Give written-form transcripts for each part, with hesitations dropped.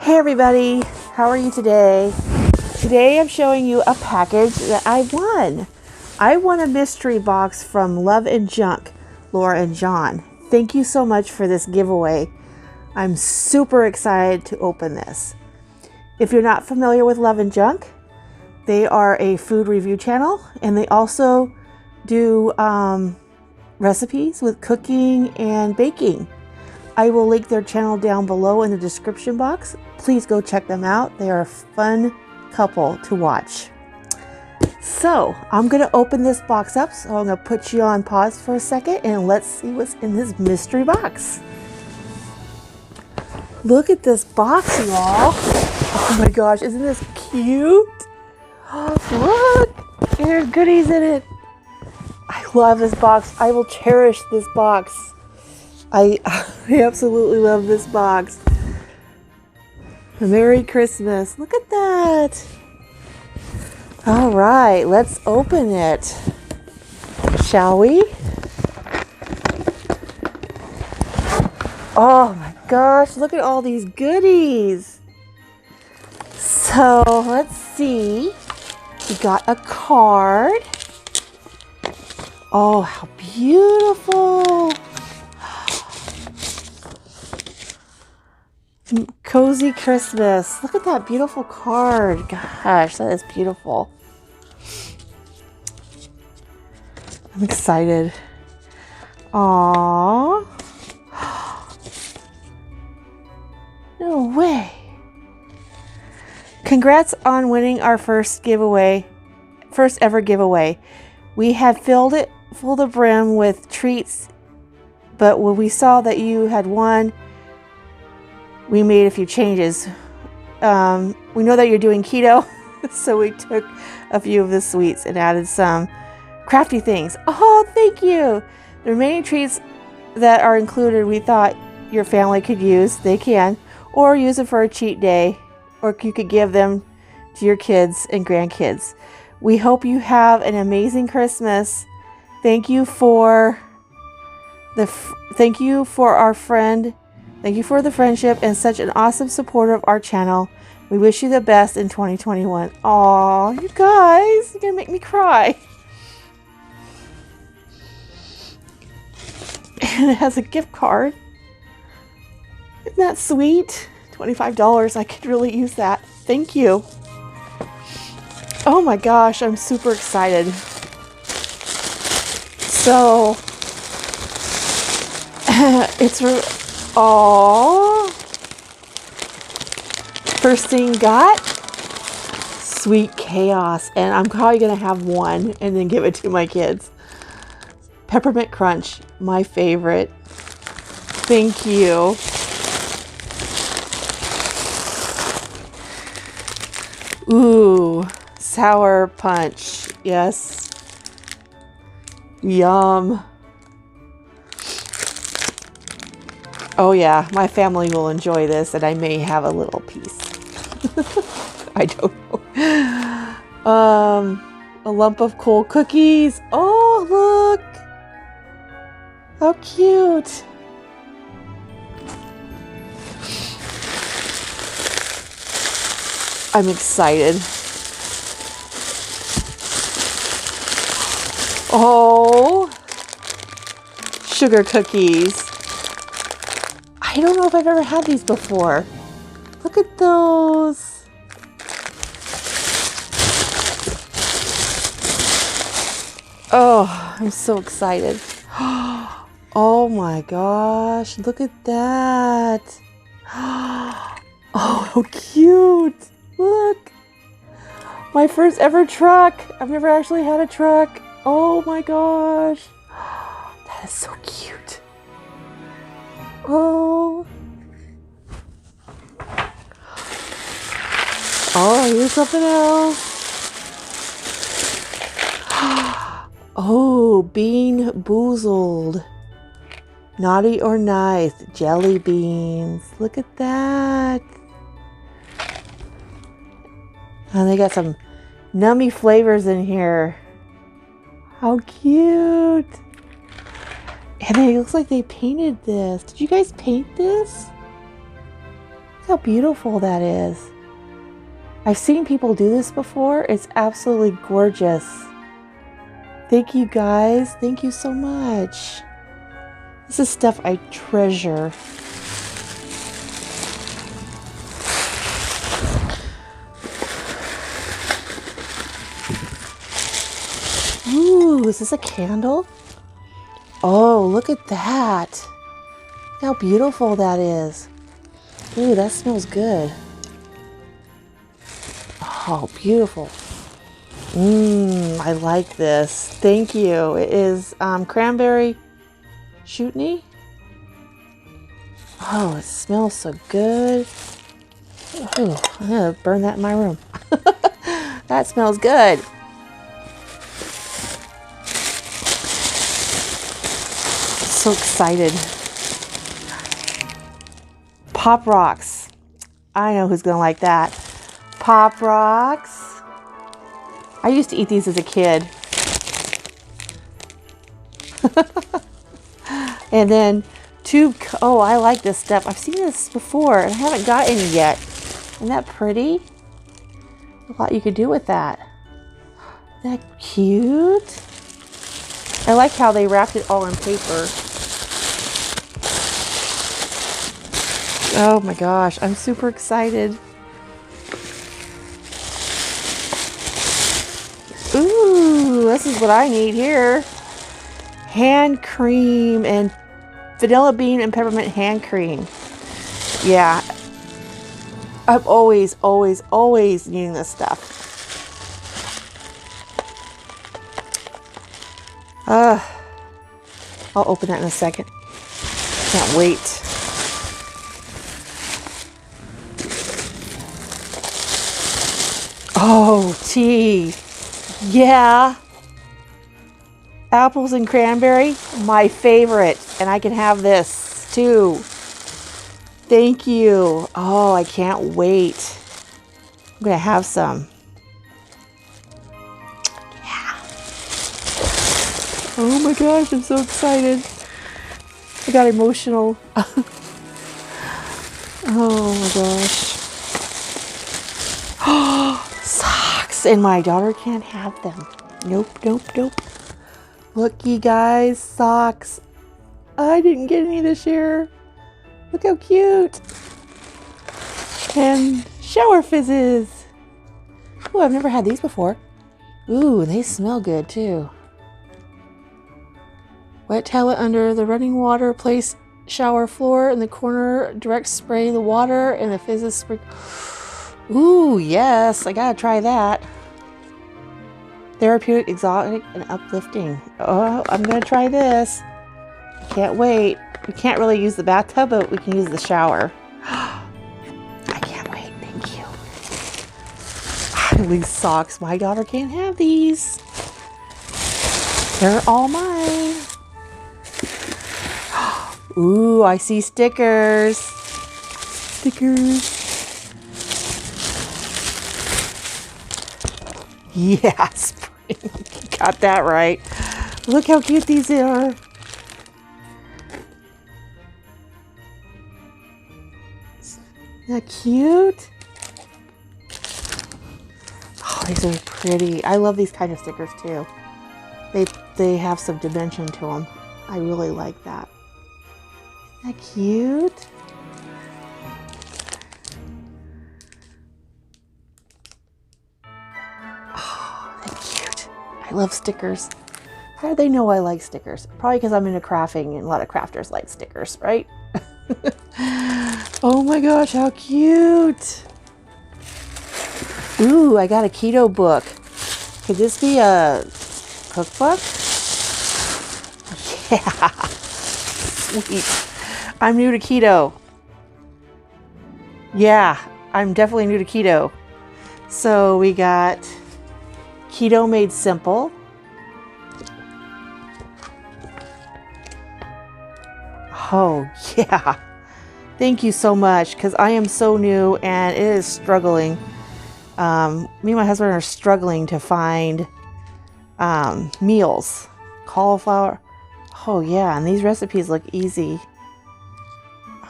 Hey everybody, how are you today? Today I'm showing you a package that I won. I won a mystery box from Love and Junk, Laura and John. Thank you so much for this giveaway. I'm super excited to open this. If you're not familiar with Love and Junk, they are a food review channel and they also do recipes with cooking and baking. I will link their channel down below in the description box. Please go check them out. They are a fun couple to watch. So I'm going to open this box up. So I'm going to put you on pause for a second and let's see what's in this mystery box. Look at this box, y'all. Oh my gosh, isn't this cute? Look, there's goodies in it. I love this box. I will cherish this box. I absolutely love this box. Merry Christmas. Look at that. All right, let's open it. Shall we? Oh my gosh, look at all these goodies. So let's see. We got a card. Oh, how beautiful. Cozy Christmas. Look at that beautiful card. Gosh, that is beautiful. I'm excited. Aww. No way. Congrats on winning our first ever giveaway. We had filled it full the brim with treats, but when we saw that you had won, we made a few changes. We know that you're doing keto, so we took a few of the sweets and added some crafty things. Oh, thank you. The remaining treats that are included, we thought your family could use. They can, or use it for a cheat day, or you could give them to your kids and grandkids. We hope you have an amazing Christmas. Thank you for our friend. Thank you for the friendship and such an awesome supporter of our channel. We wish you the best in 2021. Aw, you guys, you're gonna make me cry. And it has a gift card. Isn't that sweet? $25. I could really use that. Thank you. Oh my gosh, I'm super excited. So, first thing got Sweet Chaos, and I'm probably gonna have one and then give it to my kids. Peppermint Crunch, my favorite. Thank you. Ooh, Sour Punch. Yes. Yum. Oh yeah, my family will enjoy this and I may have a little piece. I don't know. A lump of cool cookies. Oh, look. How cute. I'm excited. Oh, sugar cookies. I don't know if I've ever had these before. Look at those. Oh, I'm so excited. Oh my gosh, look at that. Oh, how cute. Look. My first ever truck. I've never actually had a truck. Oh my gosh. That is so cute. Oh. Oh, here's something else. Oh, Bean Boozled. Naughty or Nice. Jelly beans. Look at that. And they got some nummy flavors in here. How cute. And it looks like they painted this. Did you guys paint this? Look how beautiful that is. I've seen people do this before. It's absolutely gorgeous. Thank you guys. Thank you so much. This is stuff I treasure. Ooh, is this a candle? Oh, look at that. Look how beautiful that is. Ooh, that smells good. Oh, beautiful. I like this. Thank you. It is cranberry chutney. Oh, it smells so good. Ooh, I'm gonna burn that in my room. That smells good. So excited. Pop Rocks. I know who's gonna like that. Pop Rocks. I used to eat these as a kid. And then oh, I like this stuff. I've seen this before and I haven't got any yet. Isn't that pretty? A lot you could do with that. Isn't that cute? I like how they wrapped it all in paper. Oh my gosh, I'm super excited. Ooh, this is what I need here. Hand cream and vanilla bean and peppermint hand cream. Yeah, I'm always needing this stuff. I'll open that in a second. Can't wait. Oh, tea. Yeah. Apples and cranberry, my favorite. And I can have this too. Thank you. Oh, I can't wait. I'm going to have some. Yeah. Oh my gosh, I'm so excited. I got emotional. Oh my gosh. Socks, and my daughter can't have them. Nope. Look, you guys, socks. I didn't get any this year. Look how cute. And shower fizzes. Oh, I've never had these before. Ooh, they smell good too. Wet towel under the running water. Place shower floor in the corner. Direct spray the water and the fizzes spray. Ooh, yes, I gotta try that. Therapeutic, exotic, and uplifting. Oh, I'm gonna try this. Can't wait. We can't really use the bathtub, but we can use the shower. I can't wait. Thank you. These socks. My daughter can't have these. They're all mine. Ooh, I see stickers. Stickers. Yeah, spring. Got that right. Look how cute these are. Isn't that cute? Oh, these are pretty. I love these kind of stickers too. They have some dimension to them. I really like that. Isn't that cute? I love stickers. How do they know I like stickers? Probably because I'm into crafting and a lot of crafters like stickers, right? Oh my gosh, how cute. Ooh, I got a keto book. Could this be a cookbook? Yeah. Sweet. I'm new to keto. Yeah, I'm definitely new to keto. So we got Keto Made Simple. Oh, yeah. Thank you so much, because I am so new and it is struggling. Me and my husband are struggling to find meals. Cauliflower. Oh, yeah, and these recipes look easy.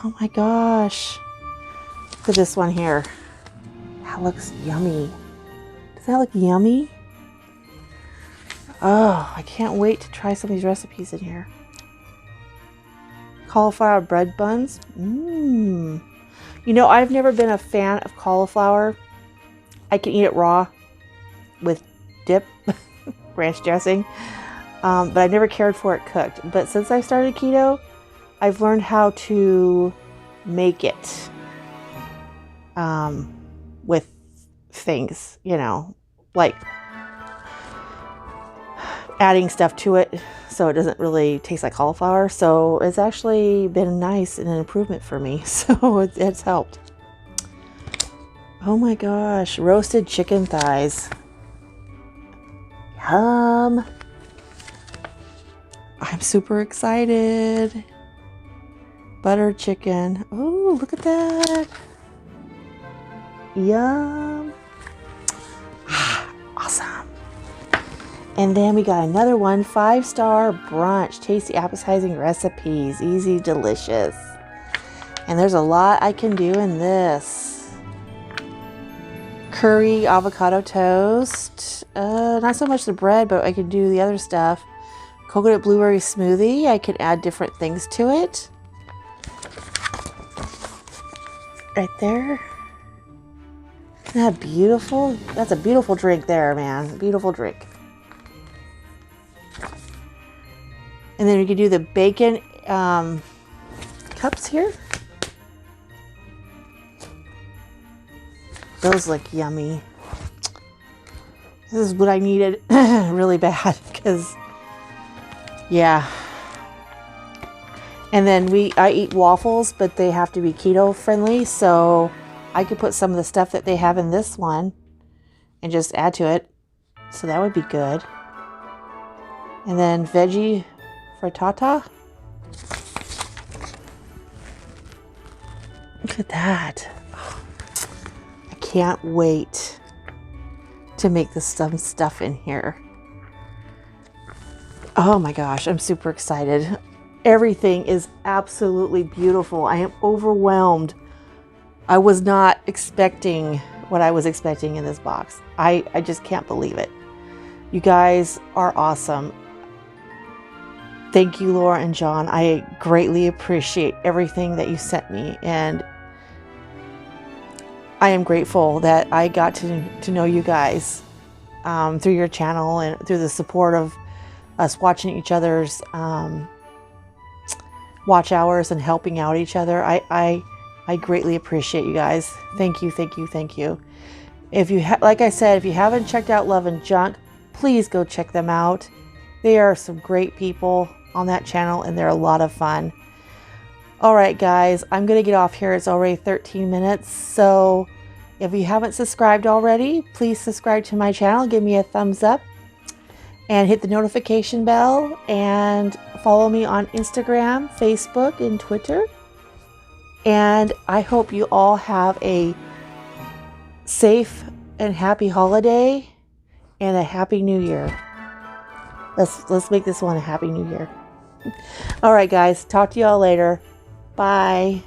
Oh my gosh. Look at this one here. That looks yummy. Does that look yummy? Oh, I can't wait to try some of these recipes in here. Cauliflower bread buns. Mmm. You know, I've never been a fan of cauliflower. I can eat it raw with dip, ranch dressing, but I never cared for it cooked. But since I started keto, I've learned how to make it with things, you know, like adding stuff to it so it doesn't really taste like cauliflower. So it's actually been nice and an improvement for me. So it's helped. Oh my gosh, roasted chicken thighs. Yum. I'm super excited. Butter chicken. Oh, look at that. Yum. Awesome. And then we got another one, 5-star brunch, tasty appetizing recipes, easy, delicious. And there's a lot I can do in this. Curry avocado toast. Not so much the bread, but I can do the other stuff. Coconut blueberry smoothie. I can add different things to it. Right there. Isn't that beautiful? That's a beautiful drink there, man. Beautiful drink. And then we can do the bacon cups here. Those look yummy. This is what I needed really bad because, yeah. And then I eat waffles, but they have to be keto friendly. So I could put some of the stuff that they have in this one and just add to it. So that would be good. And then veggie frittata. Look at that. I can't wait to make some stuff in here. Oh my gosh, I'm super excited. Everything is absolutely beautiful. I am overwhelmed. I was not expecting what I was expecting in this box. I just can't believe it. You guys are awesome. Thank you, Laura and John. I greatly appreciate everything that you sent me, and I am grateful that I got to know you guys through your channel and through the support of us watching each other's watch hours and helping out each other. I greatly appreciate you guys. Thank you, thank you, thank you. If you like I said, if you haven't checked out Love and Junk, please go check them out. They are some great people on that channel, and they're a lot of fun. All right, guys, I'm gonna get off here. It's already 13 minutes. So if you haven't subscribed already, please subscribe to my channel. Give me a thumbs up and hit the notification bell, and follow me on Instagram, Facebook, and Twitter. And I hope you all have a safe and happy holiday and a happy new year. Let's make this one a happy new year. All right, guys, talk to y'all later. Bye.